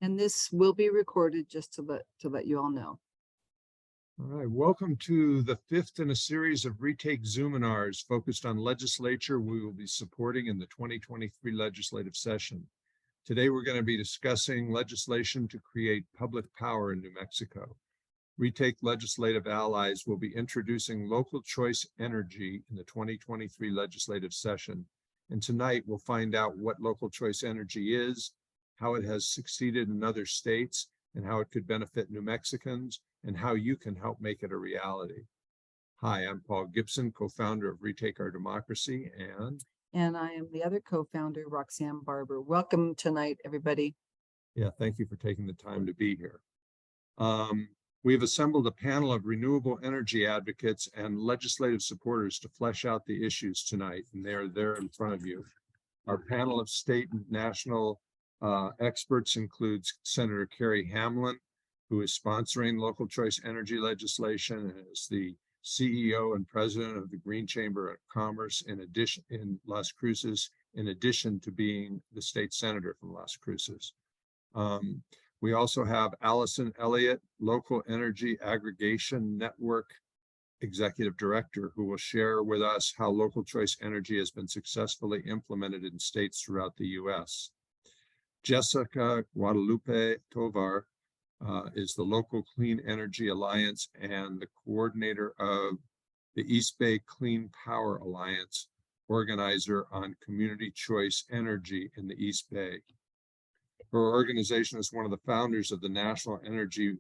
And this will be recorded just to let you all know. All right, welcome to the fifth in a series of Retake Zoominars focused on legislature we will be supporting in the 2023 legislative session. Today, we're going to be discussing legislation to create public power in New Mexico. Retake legislative allies will be introducing local choice energy in the 2023 legislative session. And tonight, we'll find out what local choice energy is, how it has succeeded in other states, and how it could benefit New Mexicans, and how you can help make it a reality. Hi, I'm Paul Gibson, co-founder of Retake Our Democracy, and I am the other co-founder, Roxanne Barber. Welcome tonight, everybody. Yeah, thank you for taking the time to be here. We've assembled a panel of renewable energy advocates and legislative supporters to flesh out the issues tonight, and they're there in front of you. Our panel of state and national experts includes Senator Carrie Hamlin, who is sponsoring local choice energy legislation and is the CEO and president of the Green Chamber of Commerce in Las Cruces, in addition to being the state senator from Las Cruces. We also have Allison Elliott, Local Energy Aggregation Network Executive Director, who will share with us how local choice energy has been successfully implemented in states throughout the U.S. Jessica Guadalupe Tovar is the Local Clean Energy Alliance and the coordinator of the East Bay Clean Power Alliance, organizer on community choice energy in the East Bay. Her organization is one of the founders of the National Energy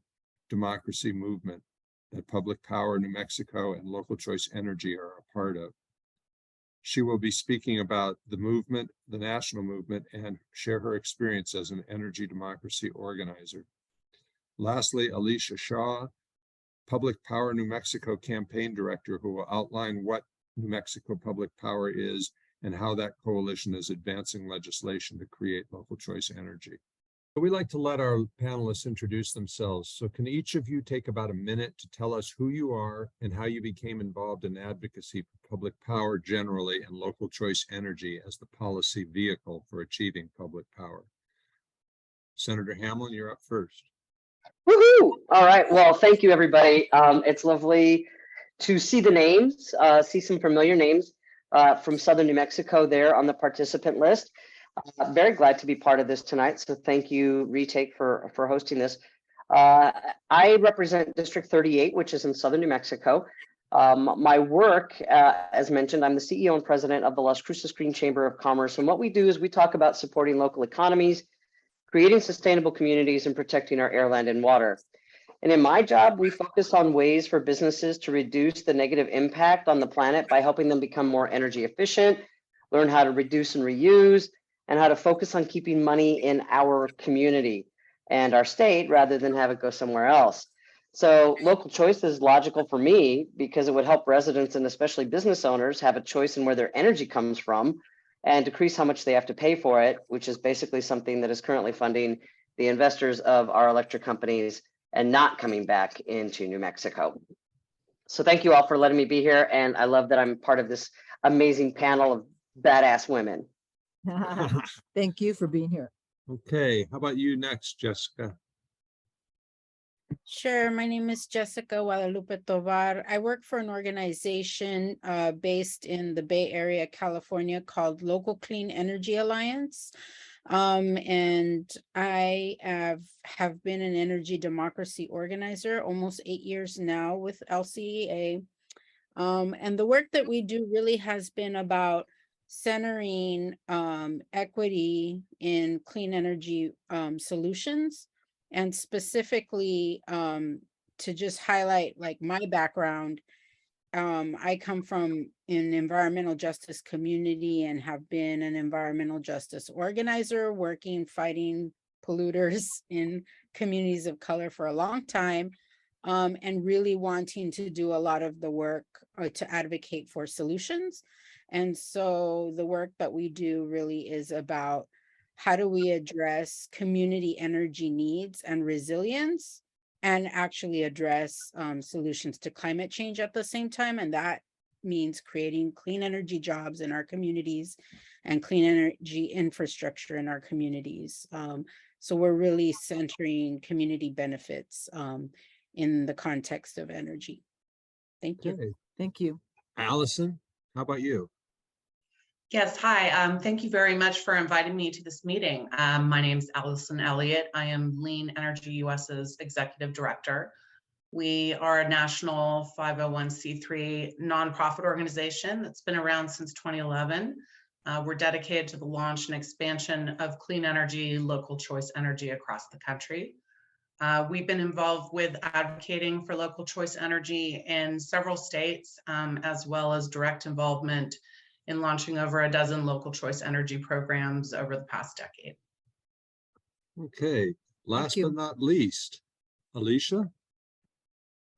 Democracy Movement that Public Power New Mexico and Local Choice Energy are a part of. She will be speaking about the movement, the national movement, and share her experience as an energy democracy organizer. Lastly, Alicia Shaw, Public Power New Mexico campaign director, who will outline what New Mexico Public Power is and how that coalition is advancing legislation to create local choice energy. So we like to let our panelists introduce themselves. So can each of you take about a minute to tell us who you are and how you became involved in advocacy for public power generally and local choice energy as the policy vehicle for achieving public power? Senator Hamlin, you're up first. Woohoo! All right. Well, thank you, everybody. It's lovely to see the names, see some familiar names from Southern New Mexico there on the participant list. Very glad to be part of this tonight. So thank you, Retake, for hosting this. I represent District 38, which is in Southern New Mexico. My work, as mentioned, I'm the CEO and president of the Las Cruces Green Chamber of Commerce. And what we do is we talk about supporting local economies, creating sustainable communities, and protecting our air, land, and water. And in my job, we focus on ways for businesses to reduce the negative impact on the planet by helping them become more energy efficient, learn how to reduce and reuse, and how to focus on keeping money in our community and our state rather than have it go somewhere else. So local choice is logical for me because it would help residents and especially business owners have a choice in where their energy comes from and decrease how much they have to pay for it, which is basically something that is currently funding the investors of our electric companies and not coming back into New Mexico. So thank you all for letting me be here. And I love that I'm part of this amazing panel of badass women. Thank you for being here. Okay, how about you next, Jessica? Sure. My name is Jessica Guadalupe Tovar. I work for an organization based in the Bay Area, California, called Local Clean Energy Alliance. And I have been an energy democracy organizer almost 8 years now with LCEA. And the work that we do really has been about centering equity in clean energy solutions. And specifically, to just highlight like my background, I come from an environmental justice community and have been an environmental justice organizer, fighting polluters in communities of color for a long time, and really wanting to do a lot of the work to advocate for solutions. And so the work that we do really is about how do we address community energy needs and resilience and actually address solutions to climate change at the same time. And that means creating clean energy jobs in our communities and clean energy infrastructure in our communities. So we're really centering community benefits in the context of energy. Thank you. Okay. Thank you. Allison, how about you? Yes, hi. Thank you very much for inviting me to this meeting. My name is Allison Elliott. I am Lean Energy US's Executive Director. We are a national 501c3 nonprofit organization that's been around since 2011. We're dedicated to the launch and expansion of clean energy, local choice energy across the country. We've been involved with advocating for local choice energy in several states, as well as direct involvement in launching over a dozen local choice energy programs over the past decade. Okay, last you. but not least, Alicia.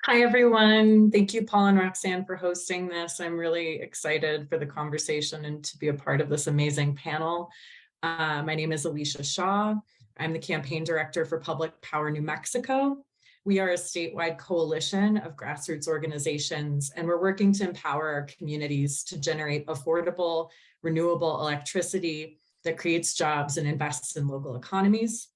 Hi, everyone. Thank you, Paul and Roxanne, for hosting this. I'm really excited for the conversation and to be a part of this amazing panel. My name is Alicia Shaw. I'm the campaign director for Public Power New Mexico. We are a statewide coalition of grassroots organizations, and we're working to empower our communities to generate affordable, renewable electricity that creates jobs and invests in local economies.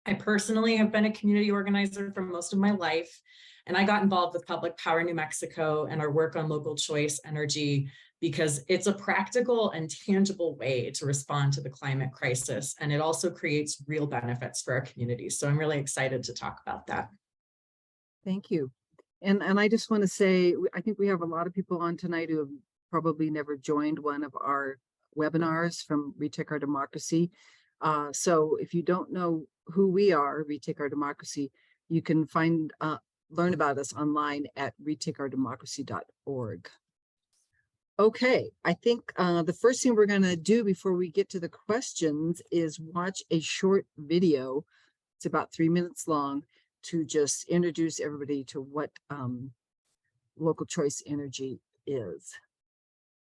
I personally have been a community organizer for most of my life, and I got involved with Public Power New Mexico and our work on local choice energy because it's a practical and tangible way to respond to the climate crisis, and it also creates real benefits for our communities. So I'm really excited to talk about that. Thank you. And I just want to say, I think we have a lot of people on tonight who have probably never joined one of our webinars from Retake Our Democracy. So if you don't know who we are, Retake Our Democracy, you can learn about us online at retakeourdemocracy.org. Okay, I think the first thing we're going to do before we get to the questions is watch a short video. It's about 3 minutes long to just introduce everybody to what local choice energy is.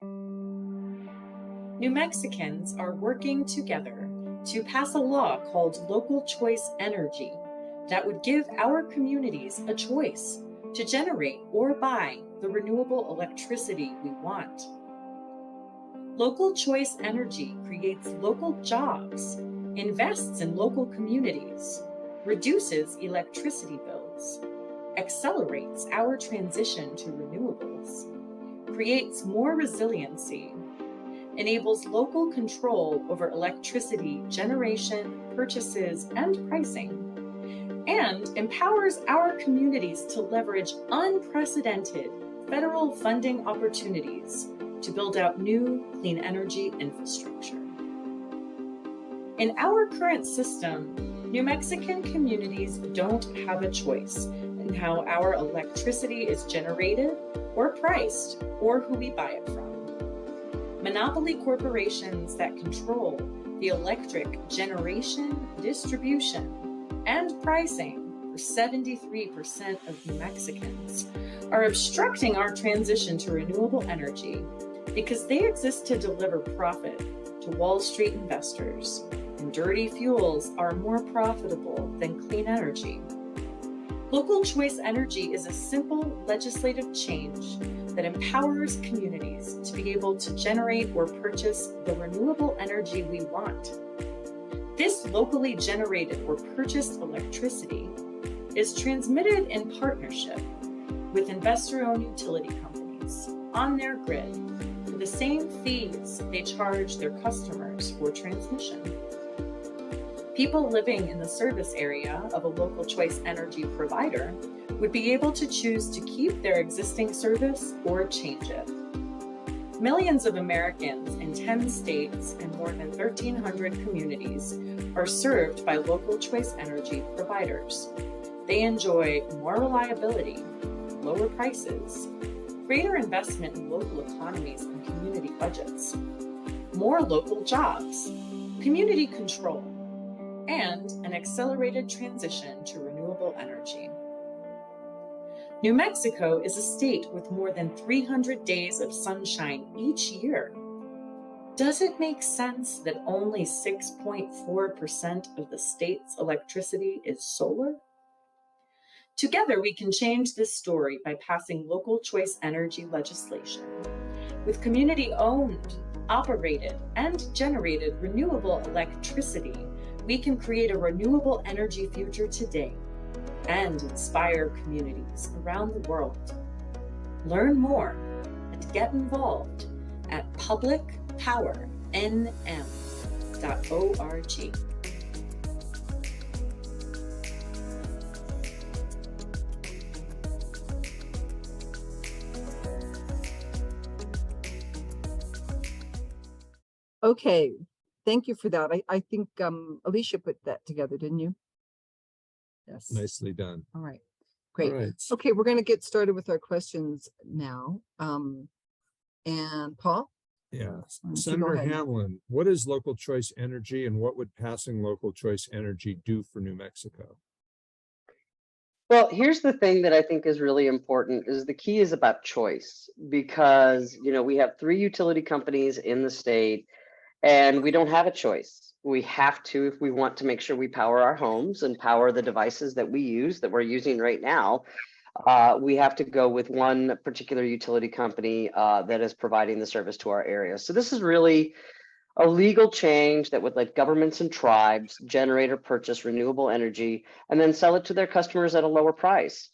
New Mexicans are working together to pass a law called Local Choice Energy that would give our communities a choice to generate or buy the renewable electricity we want. Local Choice Energy creates local jobs, invests in local communities, reduces electricity bills, accelerates our transition to renewables, creates more resiliency, enables local control over electricity generation, purchases, and pricing, and empowers our communities to leverage unprecedented federal funding opportunities to build out new clean energy infrastructure. In our current system, New Mexican communities don't have a choice in how our electricity is generated or priced or who we buy it from. Monopoly corporations that control the electric generation, distribution, and pricing for 73% of New Mexicans are obstructing our transition to renewable energy because they exist to deliver profit to Wall Street investors, and dirty fuels are more profitable than clean energy. Local choice energy is a simple legislative change that empowers communities to be able to generate or purchase the renewable energy we want. This locally generated or purchased electricity is transmitted in partnership with investor-owned utility companies on their grid for the same fees they charge their customers for transmission. People living in the service area of a local choice energy provider would be able to choose to keep their existing service or change it. Millions of Americans in 10 states and more than 1,300 communities are served by local choice energy providers. They enjoy more reliability, lower prices, greater investment in local economies and community budgets, more local jobs, community control, and an accelerated transition to renewable energy. New Mexico is a state with more than 300 days of sunshine each year. Does it make sense that only 6.4% of the state's electricity is solar? Together, we can change this story by passing local choice energy legislation With community-owned, operated, and generated renewable electricity, we can create a renewable energy future today and inspire communities around the world. Learn more and get involved at publicpowernm.org. Okay, thank you for that. I think Alicia put that together, didn't you? Yes. Nicely done. All right, All great. right. Okay, we're going to get started with our questions now. And Paul? Yeah. Why don't you go Senator ahead? Hamlin, what is local choice energy and what would passing local choice energy do for New Mexico? Well, here's the thing that I think is really important is the key is about choice because, we have 3 utility companies in the state and we don't have a choice. We have to, if we want to make sure we power our homes and power the devices that we use that we're using right now, we have to go with one particular utility company that is providing the service to our area. So this is really a legal change that would let governments and tribes generate or purchase renewable energy and then sell it to their customers at a lower price.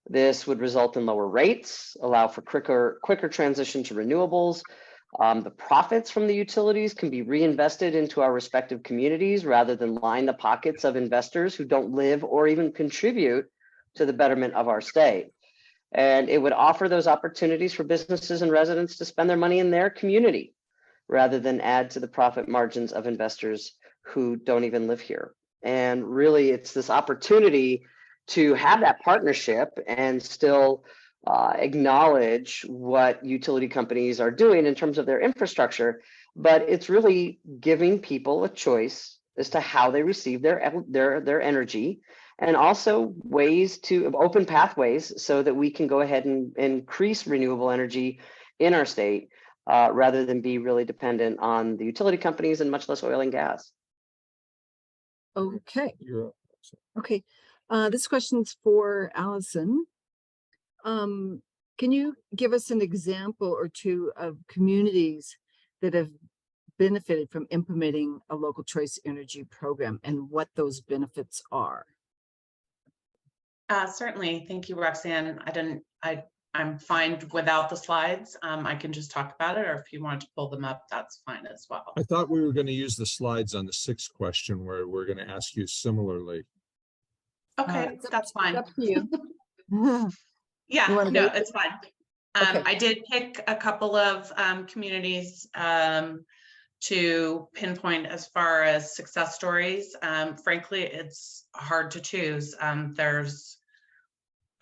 This would result in lower rates, allow for quicker transition to renewables. The profits from the utilities can be reinvested into our respective communities rather than line the pockets of investors who don't live or even contribute to the betterment of our state. And it would offer those opportunities for businesses and residents to spend their money in their community rather than add to the profit margins of investors who don't even live here. And really, it's this opportunity to have that partnership and still acknowledge what utility companies are doing in terms of their infrastructure, but it's really giving people a choice as to how they receive their energy, and also ways to open pathways so that we can go ahead and increase renewable energy in our state rather than be really dependent on the utility companies and much less oil and gas. Okay, You're up. okay. This question's for Allison. Can you give us an example or two of communities that have benefited from implementing a local choice energy program and what those benefits are? Certainly. Thank you, Roxanne. I'm fine without the slides. I can just talk about it, or if you want to pull them up, that's fine as well. I thought we were going to use the slides on the 6th question where we're going to ask you similarly. Okay, that's fine. Up to you. Yeah, You wanna no, go? it's fine. Okay. I did pick a couple of communities to pinpoint as far as success stories. Frankly, it's hard to choose. There's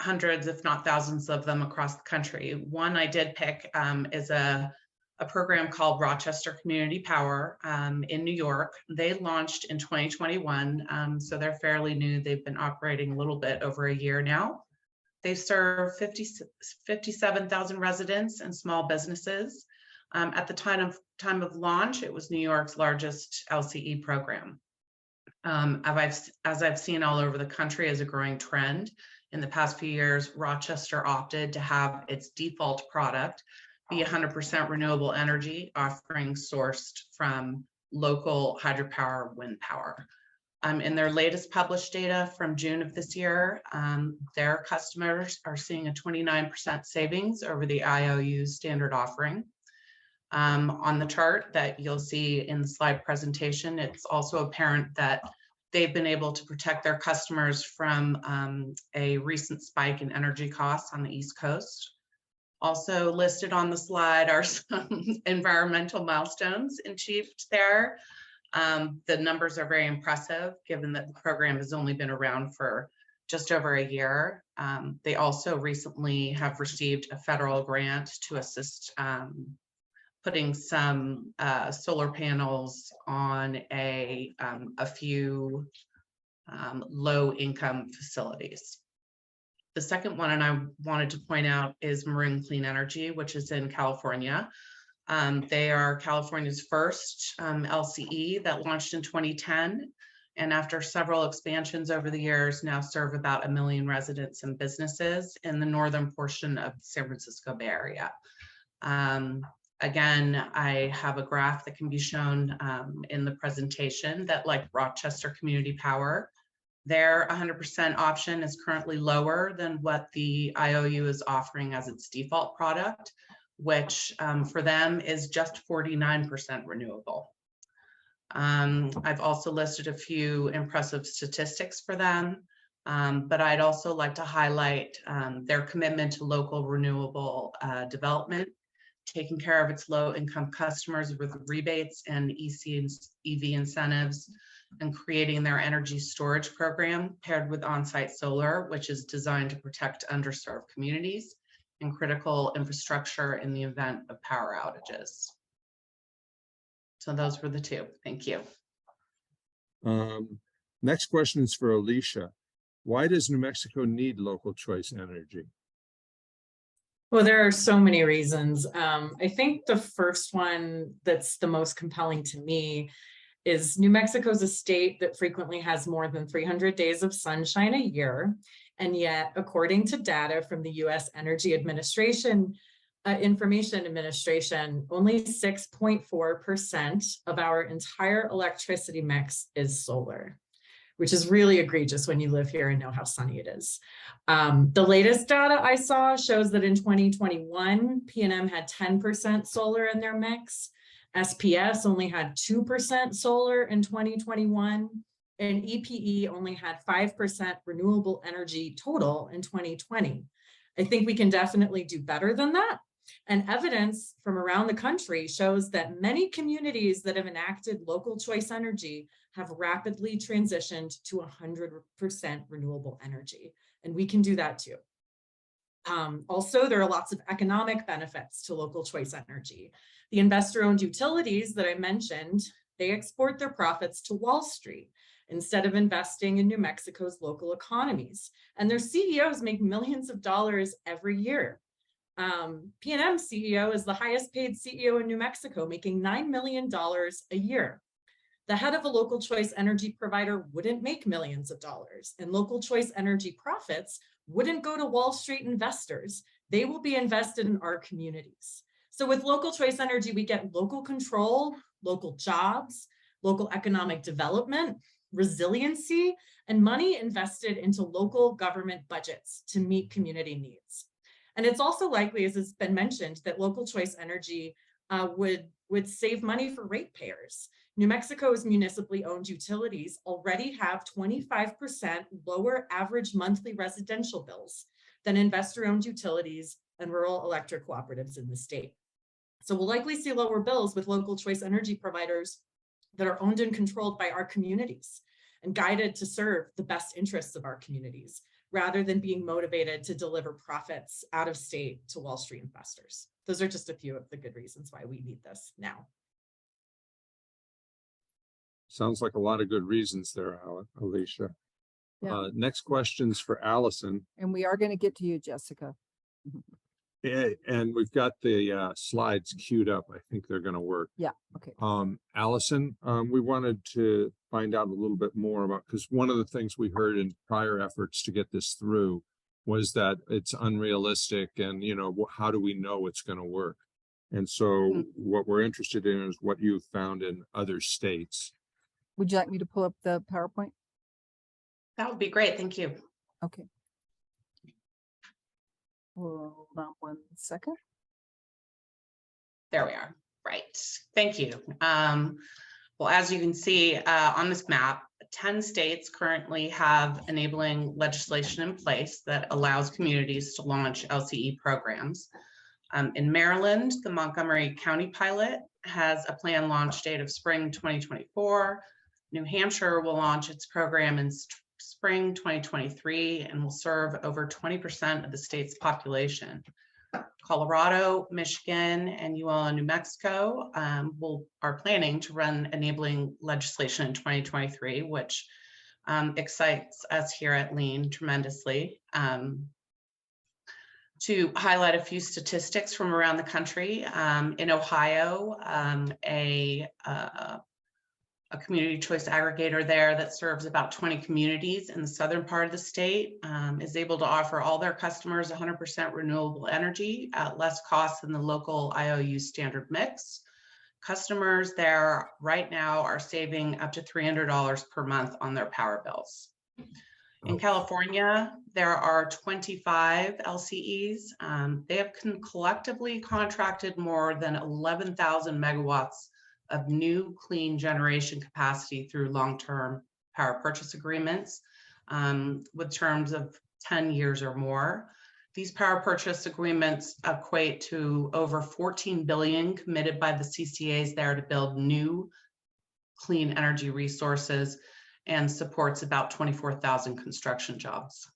hundreds, if not thousands of them across the country. One I did pick is a program called Rochester Community Power in New York. They launched in 2021, so they're fairly new. They've been operating a little bit over a year now. They serve 57,000 residents and small businesses. At the time of launch, it was New York's largest LCE program. As I've seen all over the country as a growing trend, in the past few years, Rochester opted to have its default product be 100% renewable energy, offering sourced from local hydropower, wind power. In their latest published data from June of this year, their customers are seeing a 29% savings over the IOU standard offering. On the chart that you'll see in the slide presentation, it's also apparent that they've been able to protect their customers from a recent spike in energy costs on the East Coast. Also listed on the slide are some environmental milestones achieved there. The numbers are very impressive given that the program has only been around for just over a year. They also recently have received a federal grant to assist putting some solar panels on a few low-income facilities. The second one, and I wanted to point out, is Marin Clean Energy, which is in California. They are California's first LCE that launched in 2010, and after several expansions over the years, now serve about 1 million residents and businesses in the northern portion of the San Francisco Bay Area. Again, I have a graph that can be shown in the presentation that, like Rochester Community Power, their 100% option is currently lower than what the IOU is offering as its default product, which for them is just 49% renewable. I've also listed a few impressive statistics for them, but I'd also like to highlight their commitment to local renewable development, taking care of its low-income customers with rebates and EV incentives, and creating their energy storage program paired with on-site solar, which is designed to protect underserved communities and critical infrastructure in the event of power outages. So those were the two. Thank you. Next question is for Alicia. Why does New Mexico need local choice energy? Well, there are so many reasons. I think the first one that's the most compelling to me is New Mexico's a state that frequently has more than 300 days of sunshine a year. And yet, according to data from the US Energy Administration, Information Administration, only 6.4% of our entire electricity mix is solar, which is really egregious when you live here and know how sunny it is. The latest data I saw shows that in 2021, PNM had 10% solar in their mix. SPS only had 2% solar in 2021, and EPE only had 5% renewable energy total in 2020. I think we can definitely do better than that. And evidence from around the country shows that many communities that have enacted local choice energy have rapidly transitioned to 100% renewable energy. And we can do that too. Also, there are lots of economic benefits to local choice energy. The investor-owned utilities that I mentioned, they export their profits to Wall Street instead of investing in New Mexico's local economies. And their CEOs make millions of dollars every year. PNM CEO is the highest paid CEO in New Mexico, making $9 million a year. The head of a local choice energy provider wouldn't make millions of dollars, and local choice energy profits wouldn't go to Wall Street investors. They will be invested in our communities. So with local choice energy, we get local control, local jobs, local economic development, resiliency, and money invested into local government budgets to meet community needs. And it's also likely, as it's been mentioned, that local choice energy would save money for ratepayers. New Mexico's municipally owned utilities already have 25% lower average monthly residential bills than investor-owned utilities and rural electric cooperatives in the state. So we'll likely see lower bills with local choice energy providers that are owned and controlled by our communities and guided to serve the best interests of our communities, rather than being motivated to deliver profits out of state to Wall Street investors. Those are just a few of the good reasons why we need this now. Sounds like a lot of good reasons there, Alicia. Yeah. Next question's for Allison. And we are going to get to you, Jessica. And we've got the slides queued up. I think they're going to work. Yeah, okay. Allison, we wanted to find out a little bit more about, because one of the things we heard in prior efforts to get this through was that it's unrealistic and, you know, how do we know it's going to work? And so what we're interested in is what you've found in other states. Would you like me to pull up the PowerPoint? That would be great. Thank you. Okay. Hold on one second. There we are. Right. Thank you. Well, as you can see on this map, 10 states currently have enabling legislation in place that allows communities to launch LCE programs. In Maryland, the Montgomery County pilot has a planned launch date of spring 2024. New Hampshire will launch its program in spring 2023 and will serve over 20% of the state's population. Colorado, Michigan, and UL New Mexico are planning to run enabling legislation in 2023, which excites us here at Lean tremendously. To highlight a few statistics from around the country, in Ohio, a community choice aggregator there that serves about 20 communities in the southern part of the state, is able to offer all their customers 100% renewable energy at less cost than the local IOU standard mix. Customers there right now are saving up to $300 per month on their power bills. In California, there are 25 LCEs. They have collectively contracted more than 11,000 megawatts of new clean generation capacity through long-term power purchase agreements with terms of 10 years or more. These power purchase agreements equate to over 14 billion committed by the CCAs there to build new clean energy resources and supports about 24,000 construction jobs.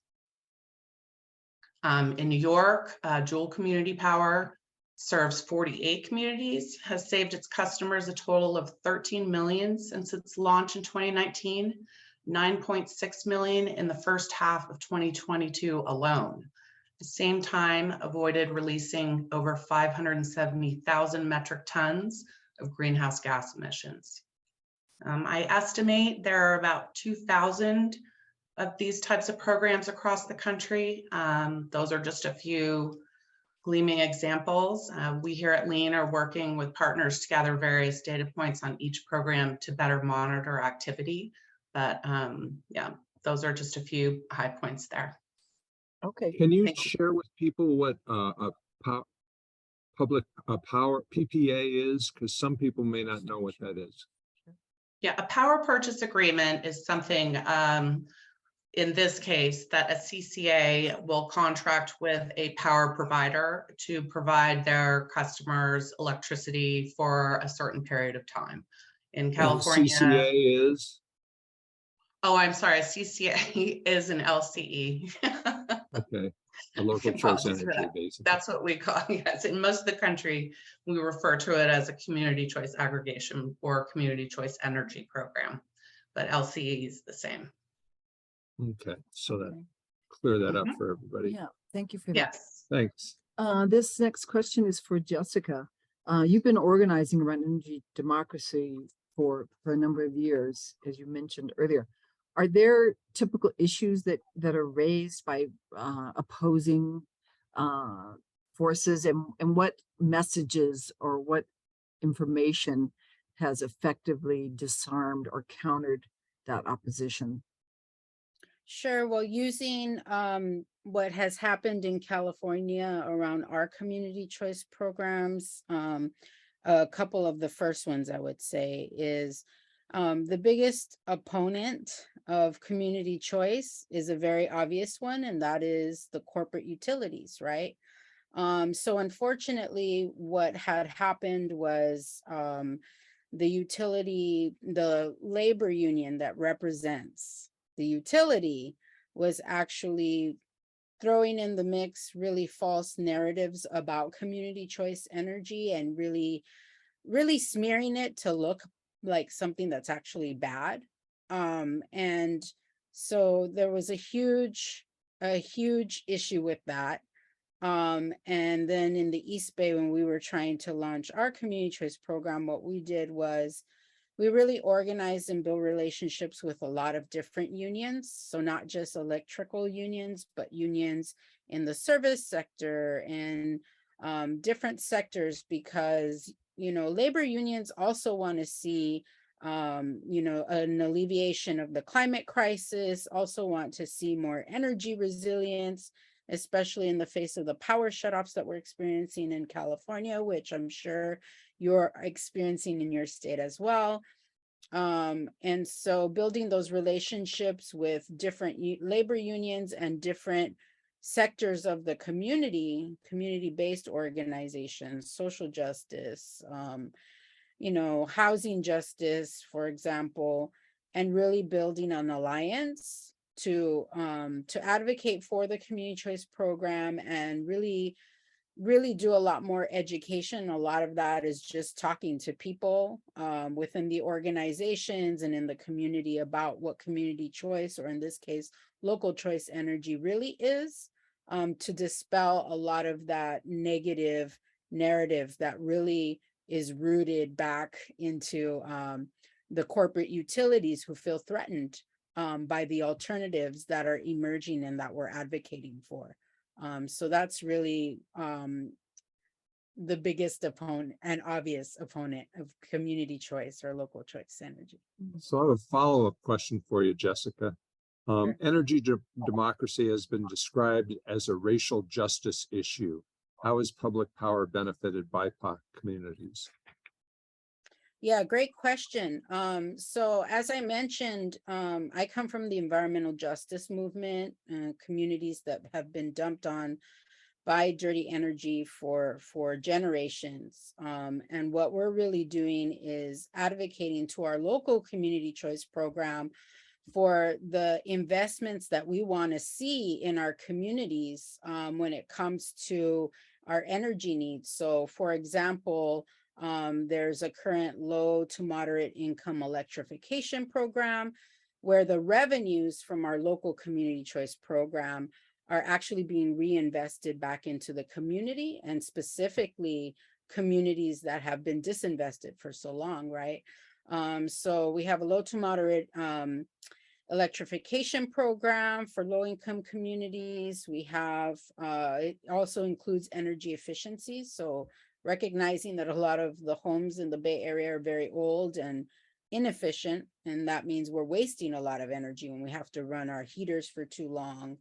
In New York, Jewel Community Power serves 48 communities, has saved its customers a total of 13 million since its launch in 2019, 9.6 million in the first half of 2022 alone. At the same time, avoided releasing over 570,000 metric tons of greenhouse gas emissions. I estimate there are about 2,000 of these types of programs across the country. Those are just a few gleaming examples. We here at Lean are working with partners to gather various data points on each program to better monitor activity. But yeah, those are just a few high points there. Okay. Can you Thank you. share with people what public power PPA is? Because some people may not know what that is. Yeah, a power purchase agreement is something in this case that a CCA will contract with a power provider to provide their customers electricity for a certain period of time. In California, CCA is? Oh, I'm sorry, a CCA is an LCE. Okay, a local choice Apologies for energy, that. basically. That's what we call it. Yes, in most of the country, we refer to it as a community choice aggregation or community choice energy program, but LCE is the same. Okay, so that Okay. clear that up for everybody. Yeah, thank you for that. Yes. Thanks. This next question is for Jessica. You've been organizing around energy democracy for a number of years, as you mentioned earlier. Are there typical issues that are raised by opposing forces, and what messages or what information has effectively disarmed or countered that opposition? Sure. Well, using what has happened in California around our community choice programs, a couple of the first ones I would say is the biggest opponent of community choice is a very obvious one, and that is the corporate utilities, right? So unfortunately, what had happened was the labor union that represents the utility was actually throwing in the mix really false narratives about community choice energy and really smearing it to look like something that's actually bad. And so there was a huge issue with that. And then in the East Bay, when we were trying to launch our community choice program, what we did was we really organized and built relationships with a lot of different unions. So not just electrical unions, but unions in the service sector and different sectors, because, you know, labor unions also want to see, you know, an alleviation of the climate crisis, also want to see more energy resilience, especially in the face of the power shutoffs that we're experiencing in California, which I'm sure you're experiencing in your state as well. And so building those relationships with different labor unions and different sectors of the community-based organizations, social justice, you know, housing justice, for example, and really building an alliance to advocate for the community choice program and really do a lot more education. A lot of that is just talking to people within the organizations and in the community about what community choice, or in this case, local choice energy really is, to dispel a lot of that negative narrative that really is rooted back into the corporate utilities who feel threatened by the alternatives that are emerging and that we're advocating for. So that's really the biggest opponent and obvious opponent of community choice or local choice energy. So I have a follow-up question for you, Jessica. Sure. Energy democracy has been described as a racial justice issue. How is public power benefited BIPOC communities? Yeah, great question. So as I mentioned, I come from the environmental justice movement, communities that have been dumped on by dirty energy for generations. And what we're really doing is advocating to our local community choice program for the investments that we want to see in our communities when it comes to our energy needs. So for example, there's a current low to moderate income electrification program where the revenues from our local community choice program are actually being reinvested back into the community, and specifically communities that have been disinvested for so long, right? So we have a low to moderate electrification program for low-income communities. We have, it also includes energy efficiency. So recognizing that a lot of the homes in the Bay Area are very old and inefficient, and that means we're wasting a lot of energy when we have to run our heaters for too long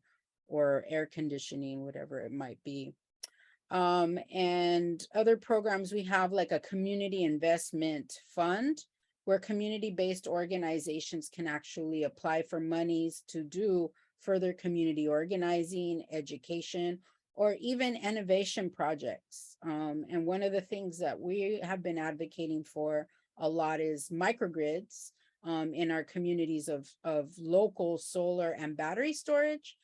or air conditioning, whatever it might be. And other programs we have, like a community investment fund, where community-based organizations can actually apply for monies to do further community organizing, education, or even innovation projects. And one of the things that we have been advocating for a lot is microgrids in our communities of local solar and battery storage,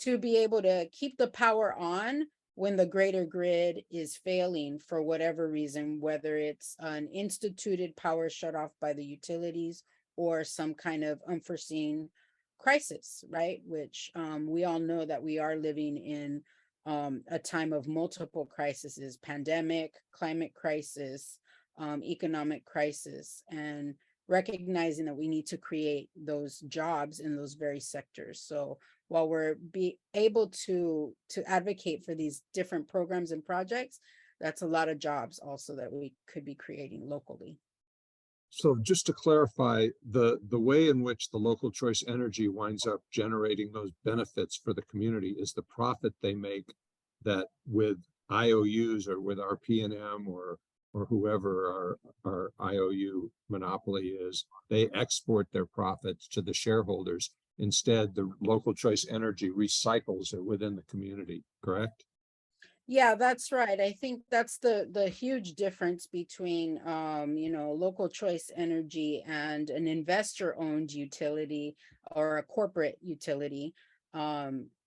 to be able to keep the power on when the greater grid is failing for whatever reason, whether it's an instituted power shut off by the utilities or some kind of unforeseen crisis, right? Which we all know that we are living in a time of multiple crises: pandemic, climate crisis, economic crisis, and recognizing that we need to create those jobs in those very sectors. So while we're able to advocate for these different programs and projects, that's a lot of jobs also that we could be creating locally. So just to clarify, the way in which the local choice energy winds up generating those benefits for the community is the profit they make, that with IOUs or with RP&M or whoever our IOU monopoly is, they export their profits to the shareholders. Instead, the local choice energy recycles it within the community, correct? Yeah, that's right. I think that's the huge difference between local choice energy and an investor-owned utility or a corporate utility,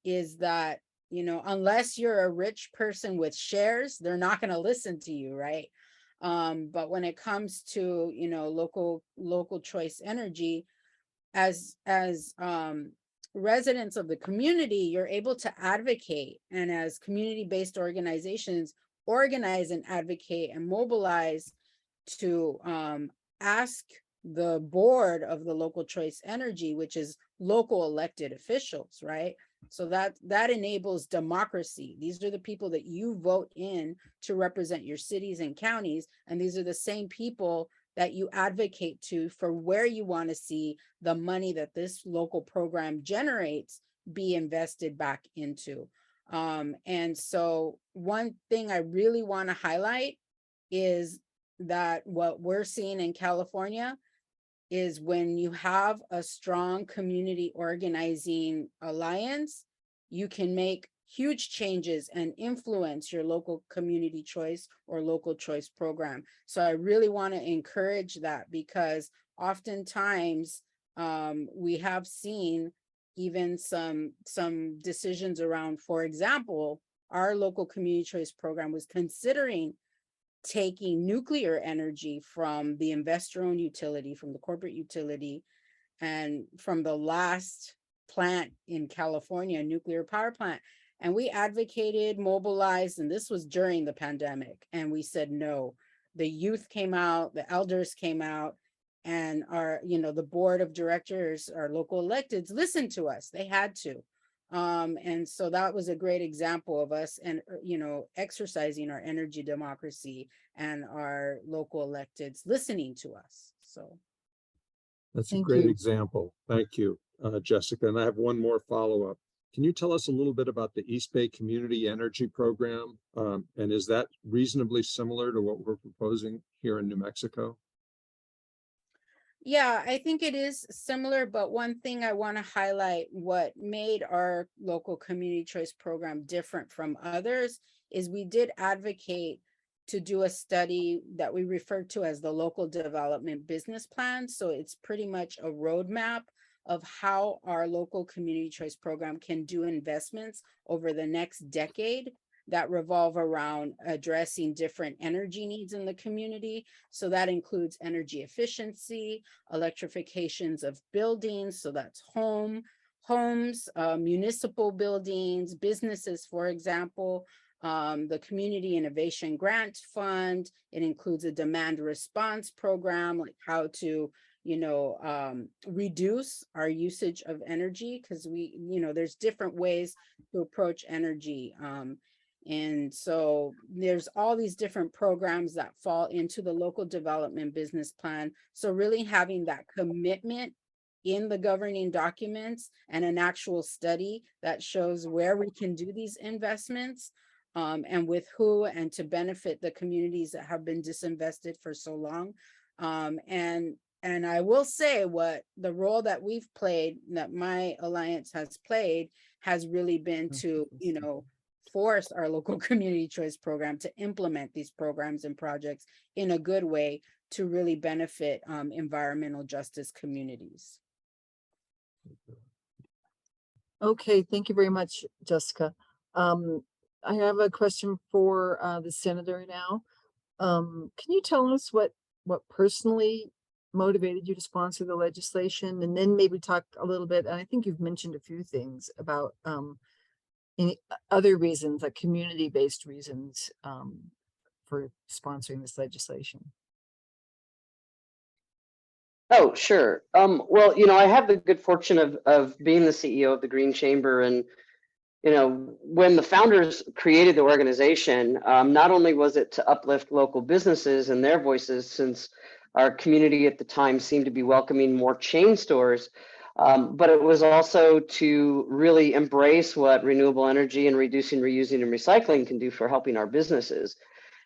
is that, unless you're a rich person with shares, they're not going to listen to you, right? But when it comes to local choice energy, as residents of the community, you're able to advocate, and as community-based organizations organize and advocate and mobilize to ask the board of the local choice energy, which is local elected officials, right? So that enables democracy. These are the people that you vote in to represent your cities and counties, and these are the same people that you advocate to for where you want to see the money that this local program generates be invested back into. And so one thing I really want to highlight is that what we're seeing in California is when you have a strong community organizing alliance, you can make huge changes and influence your local community choice or local choice program. So I really want to encourage that, because oftentimes we have seen even some decisions around, for example, our local community choice program was considering taking nuclear energy from the investor-owned utility, from the corporate utility, and from the last plant in California, nuclear power plant. And we advocated, mobilized, and this was during the pandemic. And we said no. The youth came out, the elders came out, and our, the board of directors, our local electeds listened to us. They had to. And so that was a great example of us and, exercising our energy democracy and our local electeds listening to us. So. That's a Thank great you. example. Thank you, Jessica. And I have one more follow-up. Can you tell us a little bit about the East Bay Community Energy Program? And is that reasonably similar to what we're proposing here in New Mexico? Yeah, I think it is similar, but one thing I want to highlight, what made our local community choice program different from others is we did advocate to do a study that we refer to as the local development business plan. So it's pretty much a roadmap of how our local community choice program can do investments over the next decade that revolve around addressing different energy needs in the community. So that includes energy efficiency, electrifications of buildings, so that's homes, municipal buildings, businesses, for example, the Community Innovation Grant Fund. It includes a demand response program, like how to reduce our usage of energy, because there's different ways to approach energy. And so there's all these different programs that fall into the local development business plan. So really having that commitment in the governing documents and an actual study that shows where we can do these investments, and with who, and to benefit the communities that have been disinvested for so long. And I will say what the role that we've played, that my alliance has played, has really been to, force our local community choice program to implement these programs and projects in a good way to really benefit environmental justice communities. Okay, thank you very much, Jessica. I have a question for the senator now. Can you tell us what personally motivated you to sponsor the legislation, and then maybe talk a little bit, and I think you've mentioned a few things about any other reasons, like community-based reasons, for sponsoring this legislation? Oh, sure. Well, I have the good fortune of being the CEO of the Green Chamber, and when the founders created the organization, not only was it to uplift local businesses and their voices, since our community at the time seemed to be welcoming more chain stores, but it was also to really embrace what renewable energy and reducing, reusing, and recycling can do for helping our businesses.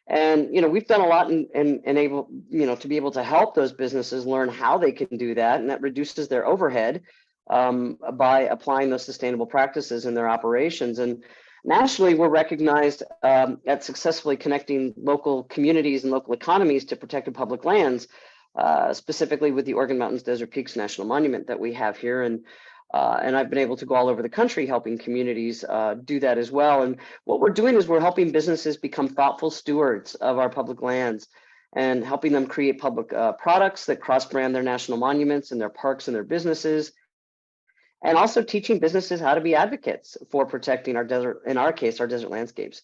And we've done a lot in able to be able to help those businesses learn how they can do that, and that reduces their overhead by applying those sustainable practices in their operations. And nationally, we're recognized at successfully connecting local communities and local economies to protected public lands, specifically with the Organ Mountains Desert Peaks National Monument that we have here. And I've been able to go all over the country helping communities do that as well. And what we're doing is we're helping businesses become thoughtful stewards of our public lands and helping them create public products that cross-brand their national monuments and their parks and their businesses. And also teaching businesses how to be advocates for protecting our desert, in our case, our desert landscapes.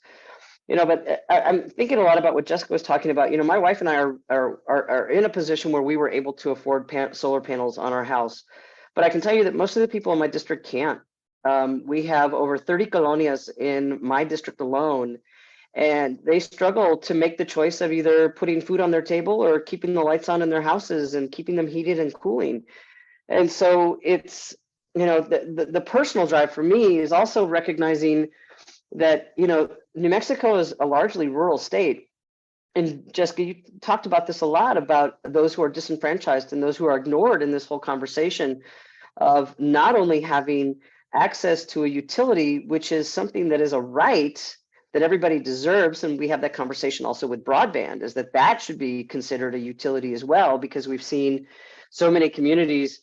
But I'm thinking a lot about what Jessica was talking about. My wife and I are in a position where we were able to afford solar panels on our house. But I can tell you that most of the people in my district can't. We have over 30 colonias in my district alone, and they struggle to make the choice of either putting food on their table or keeping the lights on in their houses and keeping them heated and cooling. And so it's, the personal drive for me is also recognizing that, New Mexico is a largely rural state. And Jessica, you talked about this a lot, about those who are disenfranchised and those who are ignored in this whole conversation of not only having access to a utility, which is something that is a right that everybody deserves. And we have that conversation also with broadband, is that should be considered a utility as well, because we've seen so many communities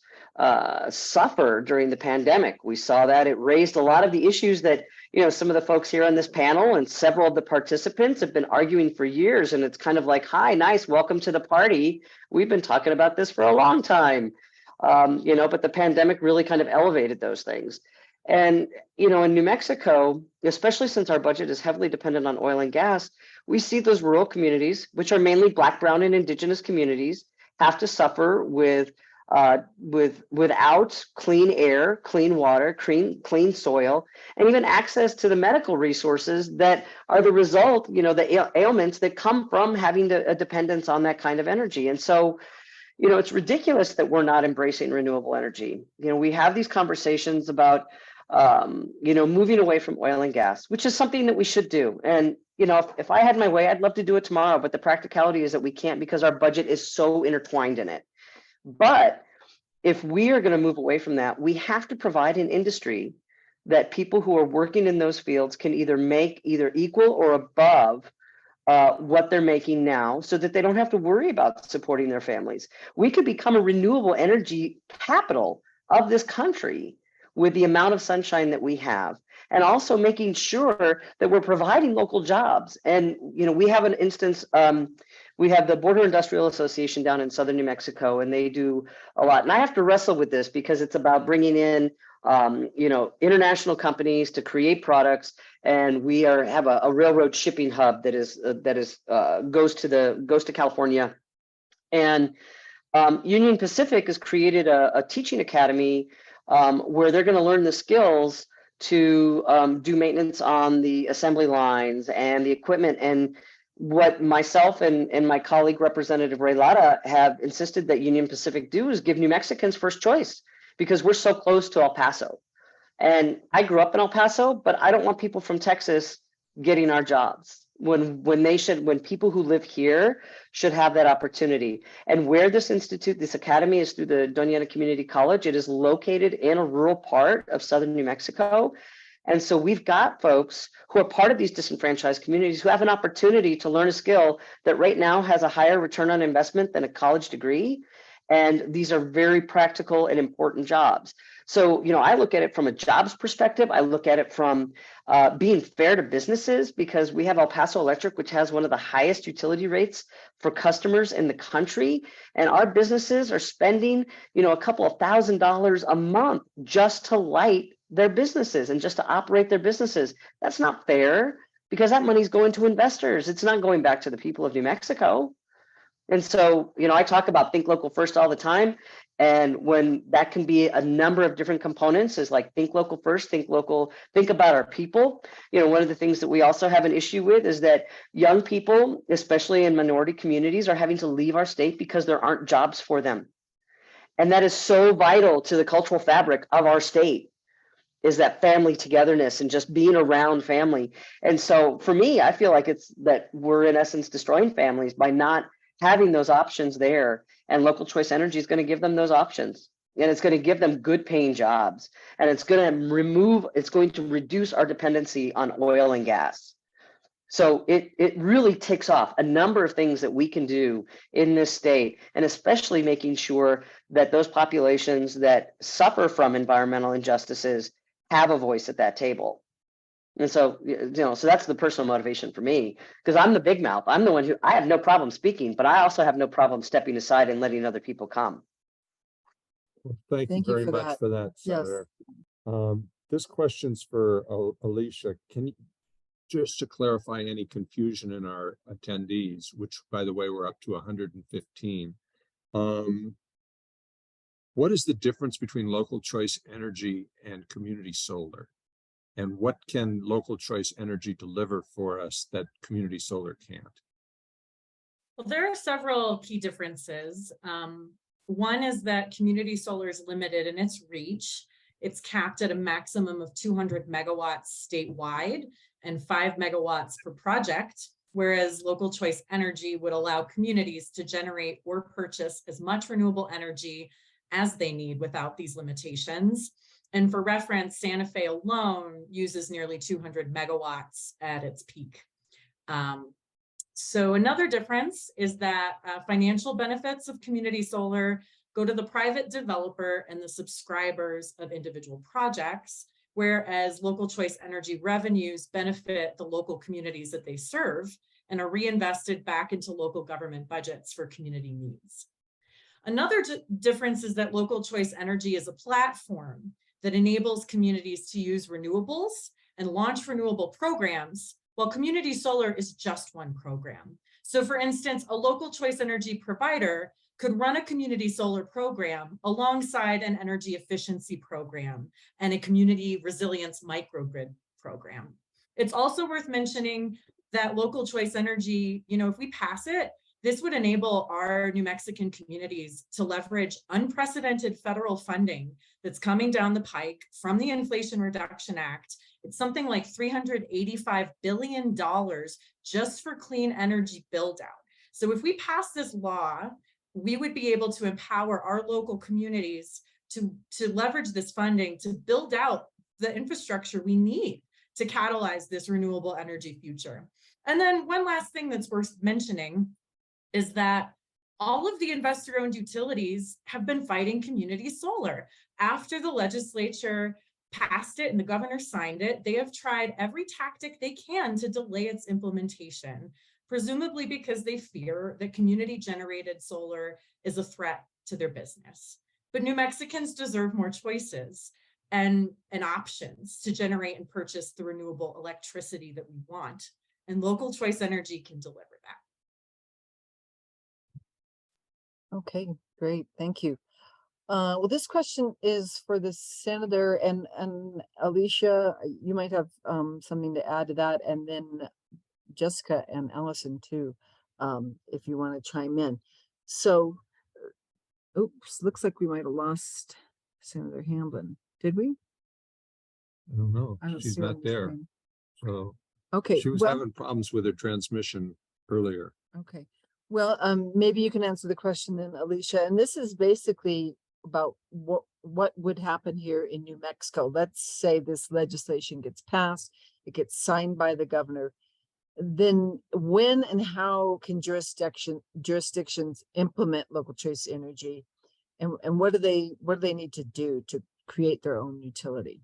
suffer during the pandemic. We saw that it raised a lot of the issues that, some of the folks here on this panel and several of the participants have been arguing for years. And it's kind of like, hi, nice, welcome to the party. We've been talking about this for a long time, but the pandemic really kind of elevated those things. And, in New Mexico, especially since our budget is heavily dependent on oil and gas, we see those rural communities, which are mainly Black, Brown, and Indigenous communities, have to suffer without clean air, clean water, clean soil, and even access to the medical resources that are the result, the ailments that come from having a dependence on that kind of energy. And so, it's ridiculous that we're not embracing renewable energy. We have these conversations about, moving away from oil and gas, which is something that we should do. And, if I had my way, I'd love to do it tomorrow, but the practicality is that we can't because our budget is so intertwined in it. But if we are going to move away from that, we have to provide an industry that people who are working in those fields can either make either equal or above what they're making now, so that they don't have to worry about supporting their families. We could become a renewable energy capital of this country with the amount of sunshine that we have, and also making sure that we're providing local jobs. And, we have an instance, we have the Border Industrial Association down in southern New Mexico, and they do a lot. And I have to wrestle with this because it's about bringing in, international companies to create products. And we have a railroad shipping hub that goes to California. And Union Pacific has created a teaching academy where they're going to learn the skills to do maintenance on the assembly lines and the equipment. And what myself and my colleague, Representative Ray Lara, have insisted that Union Pacific do is give New Mexicans first choice, because we're so close to El Paso. And I grew up in El Paso, but I don't want people from Texas getting our jobs when people who live here should have that opportunity. And where this academy is through the Doña Ana Community College, it is located in a rural part of southern New Mexico. And so we've got folks who are part of these disenfranchised communities who have an opportunity to learn a skill that right now has a higher return on investment than a college degree. And these are very practical and important jobs. So, I look at it from a jobs perspective. I look at it from being fair to businesses, because we have El Paso Electric, which has one of the highest utility rates for customers in the country. And our businesses are spending, a couple of $1,000s a month just to light their businesses and just to operate their businesses. That's not fair, because that money's going to investors. It's not going back to the people of New Mexico. And so, I talk about think local first all the time. And when that can be a number of different components, is like think local first, think about our people. One of the things that we also have an issue with is that young people, especially in minority communities, are having to leave our state because there aren't jobs for them. And that is so vital to the cultural fabric of our state, is that family togetherness and just being around family. And so for me, I feel like it's that we're in essence destroying families by not having those options there. And local choice energy is going to give them those options, and it's going to give them good paying jobs, and it's going to reduce our dependency on oil and gas. So it really ticks off a number of things that we can do in this state, and especially making sure that those populations that suffer from environmental injustices have a voice at that table. And so, so that's the personal motivation for me, because I'm the big mouth. I'm the one I have no problem speaking, but I also have no problem stepping aside and letting other people come. Well, thank you Thank you very for much that. for that, Yes. Senator. This question's for Alicia. Can you, just to clarify any confusion in our attendees, which, by the way, we're up to 115. What is the difference between local choice energy and community solar? And what can local choice energy deliver for us that community solar can't? Well, there are several key differences. One is that community solar is limited in its reach. It's capped at a maximum of 200 megawatts statewide and 5 megawatts per project, whereas local choice energy would allow communities to generate or purchase as much renewable energy as they need without these limitations. And for reference, Santa Fe alone uses nearly 200 megawatts at its peak. So another difference is that financial benefits of community solar go to the private developer and the subscribers of individual projects, whereas local choice energy revenues benefit the local communities that they serve and are reinvested back into local government budgets for community needs. Another difference is that local choice energy is a platform that enables communities to use renewables and launch renewable programs, while community solar is just one program. So for instance, a local choice energy provider could run a community solar program alongside an energy efficiency program and a community resilience microgrid program. It's also worth mentioning that local choice energy, if we pass it, this would enable our New Mexican communities to leverage unprecedented federal funding that's coming down the pike from the Inflation Reduction Act. It's something like $385 billion just for clean energy build out. So if we pass this law, we would be able to empower our local communities to leverage this funding to build out the infrastructure we need to catalyze this renewable energy future. And then one last thing that's worth mentioning is that all of the investor-owned utilities have been fighting community solar. After the legislature passed it and the governor signed it, they have tried every tactic they can to delay its implementation, presumably because they fear that community-generated solar is a threat to their business. But New Mexicans deserve more choices and options to generate and purchase the renewable electricity that we want. And local choice energy can deliver that. Okay, great, thank you. Well, this question is for the senator, and Alicia, you might have something to add to that, and then Jessica and Allison too, if you want to chime in. So, oops, looks like we might have lost Senator Hamblin. Did we? I don't know. I don't She's see her not on the there. screen. So Okay, she was well, having problems with her transmission earlier. okay. Well, maybe you can answer the question then, Alicia. And this is basically about what would happen here in New Mexico. Let's say this legislation gets passed, it gets signed by the governor. Then when and how can jurisdictions implement local choice energy, and what do they need to do to create their own utility?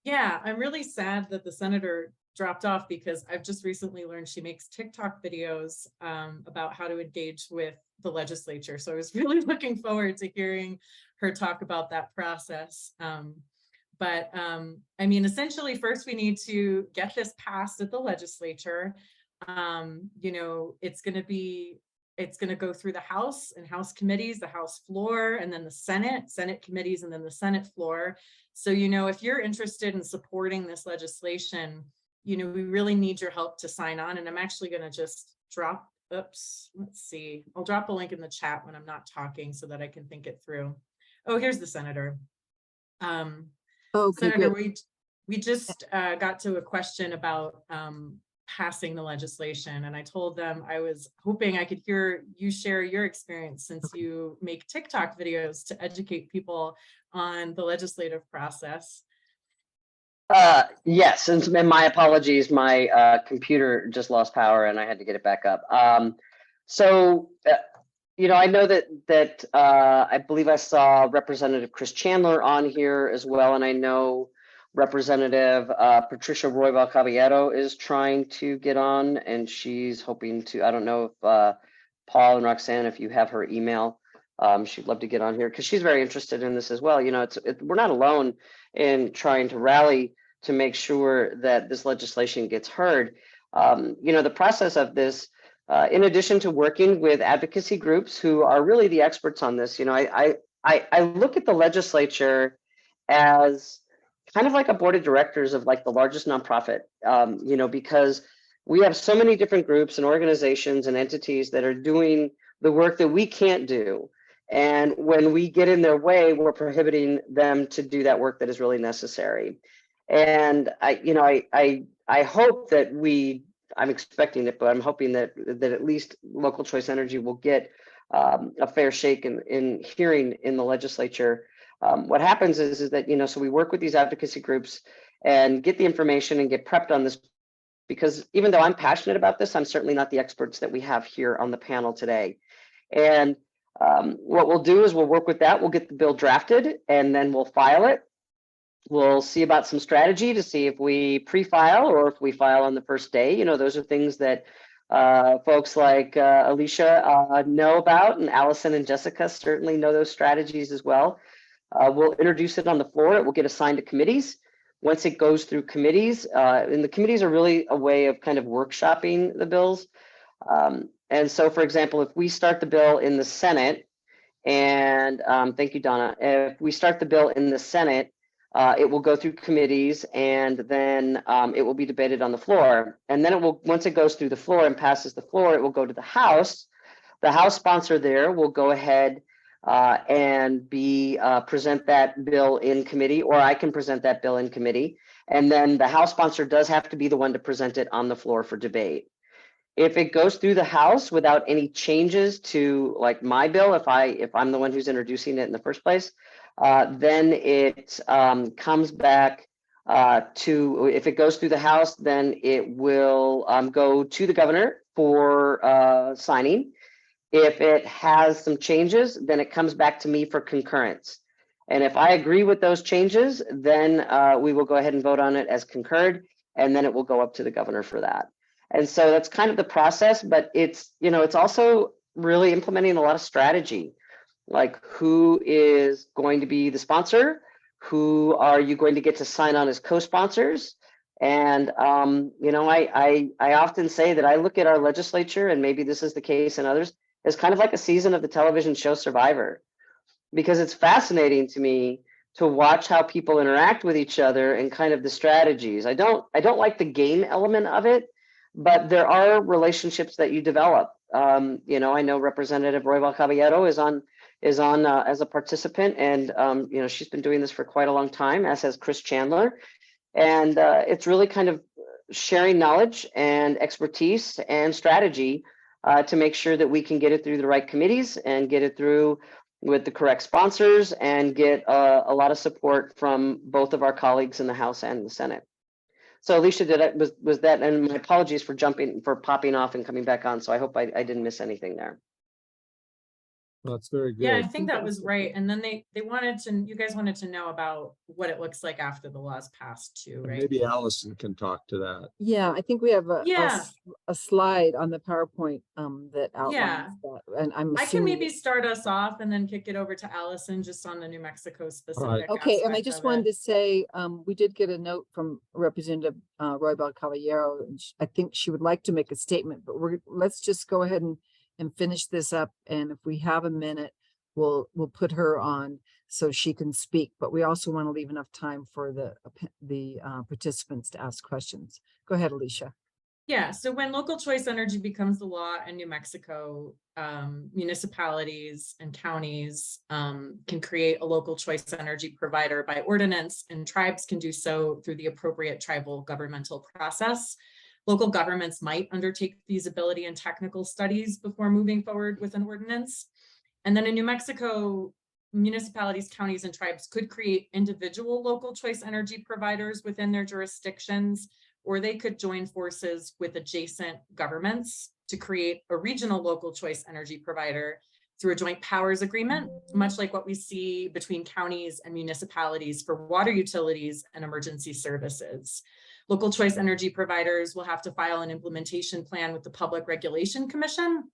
Yeah, I'm really sad that the senator dropped off because I've just recently learned she makes TikTok videos about how to engage with the legislature. So I was really looking forward to hearing her talk about that process. But I mean, essentially, first we need to get this passed at the legislature. It's going to go through the House and House committees, the House floor, and then the Senate committees, and then the Senate floor. So, if you're interested in supporting this legislation, we really need your help to sign on. And I'm actually going to just let's see. I'll drop a link in the chat when I'm not talking so that I can think it through. Oh, here's the senator. Okay, Senator, good. we just got to a question about passing the legislation, and I told them I was hoping I could hear you share your experience since you make TikTok videos to educate people on the legislative process. Yes, and my apologies, my computer just lost power and I had to get it back up. I know that I believe I saw Representative Chris Chandler on here as well, and I know Representative Patricia Roybal Caballero is trying to get on, and she's hoping to. I don't know if Paul and Roxanne, if you have her email, she'd love to get on here because she's very interested in this as well. We're not alone in trying to rally to make sure that this legislation gets heard. The process of this, in addition to working with advocacy groups who are really the experts on this, I look at the legislature as kind of like a board of directors of like the largest nonprofit, because we have so many different groups and organizations and entities that are doing the work that we can't do. And when we get in their way, we're prohibiting them to do that work that is really necessary. And I hope that I'm expecting it, but I'm hoping that at least local choice energy will get a fair shake in hearing in the legislature. What happens is that, so we work with these advocacy groups and get the information and get prepped on this, because even though I'm passionate about this, I'm certainly not the experts that we have here on the panel today. And what we'll do is we'll work with that. We'll get the bill drafted and then we'll file it. We'll see about some strategy to see if we pre-file or if we file on the first day. Those are things that folks like Alicia know about, and Allison and Jessica certainly know those strategies as well. We'll introduce it on the floor. It will get assigned to committees. Once it goes through committees, and the committees are really a way of kind of workshopping the bills. And so, for example, if we start the bill in the Senate, and thank you, Donna. If we start the bill in the Senate, it will go through committees, and then it will be debated on the floor. And then it will, once it goes through the floor and passes the floor, it will go to the House. The House sponsor there will go ahead and present that bill in committee, or I can present that bill in committee. And then the House sponsor does have to be the one to present it on the floor for debate. If it goes through the House without any changes to like my bill, if I'm the one who's introducing it in the first place, then it comes back if it goes through the House, then it will go to the governor for signing. If it has some changes, then it comes back to me for concurrence. And if I agree with those changes, then we will go ahead and vote on it as concurred, and then it will go up to the governor for that. And so that's kind of the process, but it's also really implementing a lot of strategy, like who is going to be the sponsor, who are you going to get to sign on as co-sponsors. And I often say that I look at our legislature, and maybe this is the case in others, as kind of like a season of the television show Survivor, because it's fascinating to me to watch how people interact with each other and kind of the strategies. I don't like the game element of it, but there are relationships that you develop. I know Representative Roybal Caballero is on as a participant, and she's been doing this for quite a long time, as has Chris Chandler. And it's really kind of sharing knowledge and expertise and strategy to make sure that we can get it through the right committees and get it through with the correct sponsors and get a lot of support from both of our colleagues in the House and the Senate. So Alicia, was that, and my apologies for popping off and coming back on. So I hope I didn't miss anything there. That's very good. Yeah, I think that was right. And then you guys wanted to know about what it looks like after the laws passed too, And right? maybe Allison can talk to that. Yeah, I think we have Yeah. a slide on the PowerPoint that outlines that. And I'm I can assuming maybe start us off and then kick it over to Allison just on the New Mexico specific. okay, and I aspect just of wanted it. to say, we did get a note from Representative Roybal Caballero, and I think she would like to make a statement, but let's just go ahead and finish this up. And if we have a minute, we'll put her on so she can speak. But we also want to leave enough time for the participants to ask questions. Go ahead, Alicia. Yeah, so when local choice energy becomes the law in New Mexico, municipalities and counties can create a local choice energy provider by ordinance, and tribes can do so through the appropriate tribal governmental process. Local governments might undertake feasibility and technical studies before moving forward with an ordinance. And then in New Mexico, municipalities, counties, and tribes could create individual local choice energy providers within their jurisdictions, or they could join forces with adjacent governments to create a regional local choice energy provider through a joint powers agreement, much like what we see between counties and municipalities for water utilities and emergency services. Local choice energy providers will have to file an implementation plan with the Public Regulation Commission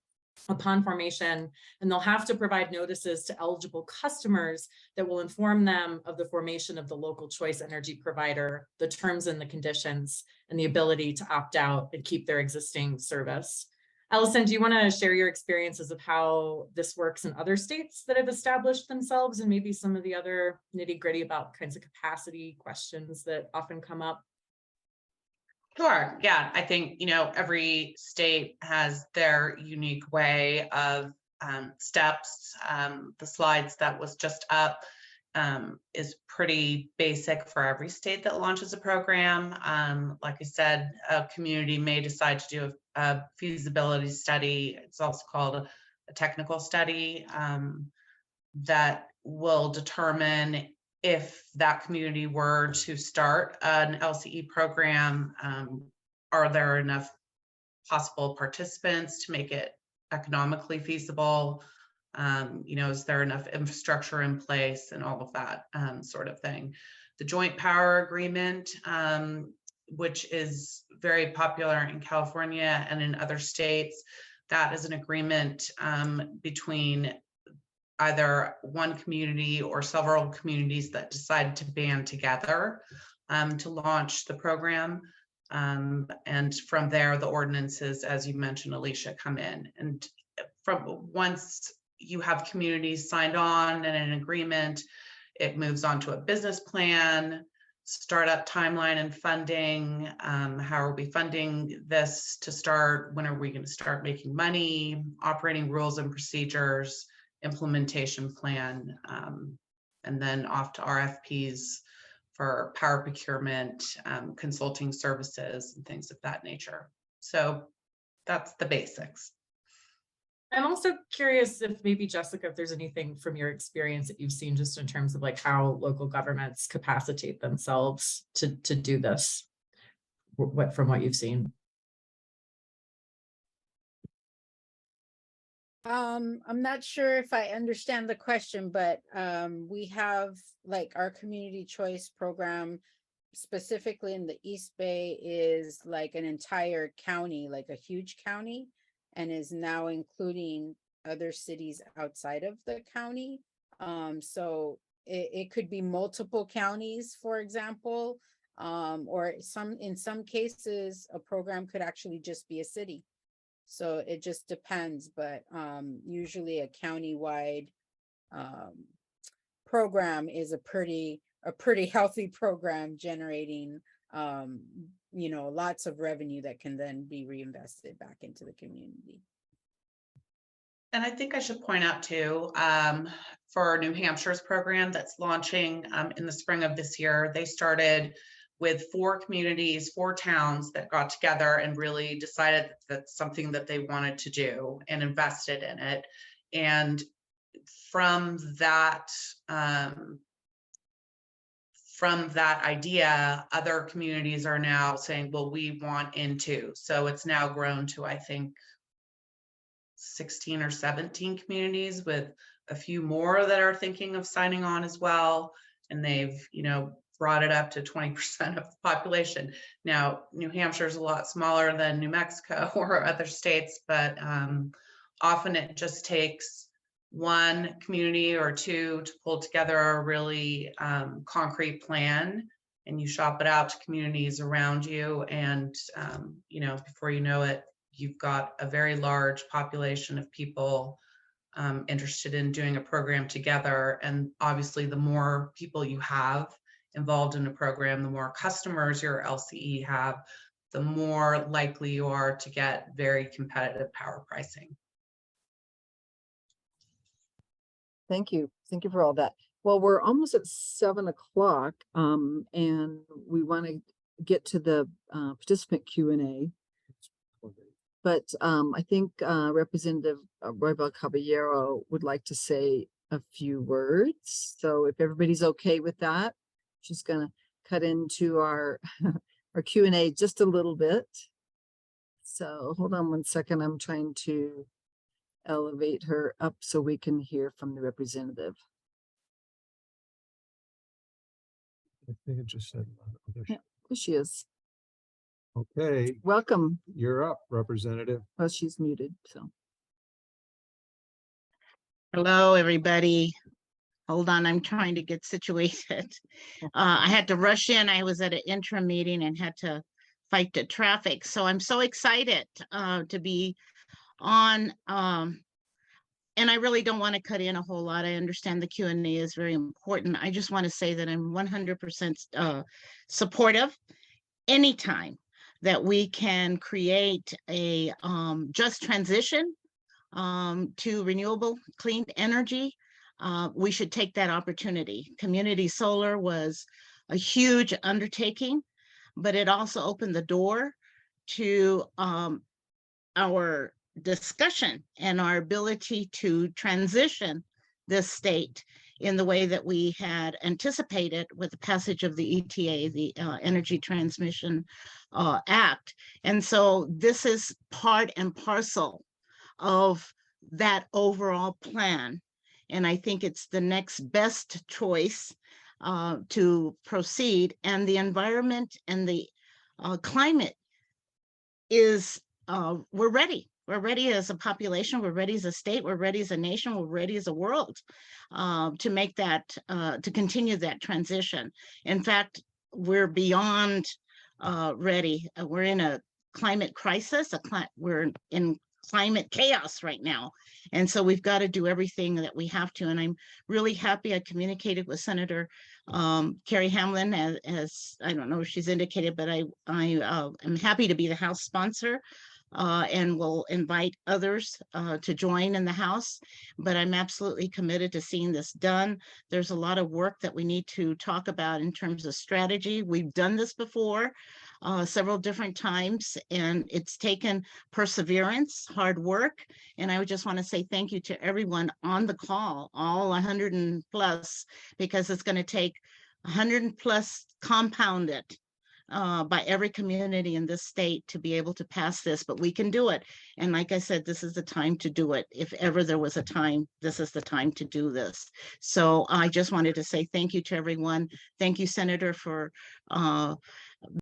upon formation, and they'll have to provide notices to eligible customers that will inform them of the formation of the local choice energy provider, the terms and the conditions, and the ability to opt out and keep their existing service. Allison, do you want to share your experiences of how this works in other states that have established themselves, and maybe some of the other nitty-gritty about kinds of capacity questions that often come up? Sure. Yeah, I think, every state has their unique way of steps. The slides that was just up is pretty basic for every state that launches a program. Like I said, a community may decide to do a feasibility study. It's also called a technical study that will determine if that community were to start an LCE program, are there enough possible participants to make it economically feasible? Is there enough infrastructure in place and all of that sort of thing? The joint power agreement, which is very popular in California and in other states, that is an agreement between either one community or several communities that decide to band together to launch the program. And from there, the ordinances, as you mentioned, Alicia, come in. And from once you have communities signed on and an agreement, it moves on to a business plan, startup timeline and funding. How are we funding this to start? When are we going to start making money? Operating rules and procedures, implementation plan, and then off to RFPs for power procurement, consulting services, and things of that nature. So that's the basics. I'm also curious if maybe, Jessica, if there's anything from your experience that you've seen just in terms of like how local governments capacitate themselves to do this, from what you've seen. I'm not sure if I understand the question, but we have like our community choice program specifically in the East Bay is like an entire county, like a huge county, and is now including other cities outside of the county. So it could be multiple counties, for example, or in some cases, a program could actually just be a city. So it just depends, but usually a county-wide program is a pretty healthy program, generating lots of revenue that can then be reinvested back into the community. And I think I should point out too, for New Hampshire's program that's launching in the spring of this year, they started with 4 communities, 4 towns that got together and really decided that that's something that they wanted to do and invested in it. And from that idea, other communities are now saying, well, we want in too. So it's now grown to, I think, 16 or 17 communities, with a few more that are thinking of signing on as well. And they've, brought it up to 20% of the population. Now, New Hampshire is a lot smaller than New Mexico or other states, but often it just takes one community or 2 to pull together a really concrete plan, and you shop it out to communities around you. And, before you know it, you've got a very large population of people interested in doing a program together. And obviously, the more people you have involved in a program, the more customers your LCE have, the more likely you are to get very competitive power pricing. Thank you. Thank you for all that. Well, we're almost at 7 o'clock, and we want to get to the participant Q&A. But I think Representative Roybal Caballero would like to say a few words. So if everybody's okay with that, she's going to cut into our Q&A just a little bit. So hold on one second. I'm trying to elevate her up so we can hear from the representative. I think it just said. Yeah, there she is. Okay, Welcome. you're up, Representative. Oh, she's muted. So Hello, everybody. Hold on, I'm trying to get situated. I had to rush in. I was at an interim meeting and had to fight the traffic. So I'm so excited to be on. And I really don't want to cut in a whole lot. I understand the Q&A is very important. I just want to say that I'm 100% supportive anytime that we can create a just transition to renewable clean energy. We should take that opportunity. Community solar was a huge undertaking, but it also opened the door to our discussion and our ability to transition this state in the way that we had anticipated with the passage of the ETA, the Energy Transmission Act. And so this is part and parcel of that overall plan. And I think it's the next best choice to proceed. And the environment and the climate is, we're ready. We're ready as a population, we're ready as a state, we're ready as a nation, we're ready as a world to make that, to continue that transition. In fact, we're beyond ready. We're in a climate crisis, we're in climate chaos right now. And so we've got to do everything that we have to. And I'm really happy I communicated with Senator Carrie Hamlin, as I don't know if she's indicated, but I am happy to be the House sponsor. And will invite others to join in the House, but I'm absolutely committed to seeing this done. There's a lot of work that we need to talk about in terms of strategy. We've done this before several different times, and it's taken perseverance, hard work. And I would just want to say thank you to everyone on the call, all 100 and plus, because it's going to take 100 plus compounded by every community in this state to be able to pass this, but we can do it. And like I said, this is the time to do it. If ever there was a time, this is the time to do this. So I just wanted to say thank you to everyone. Thank you, Senator, for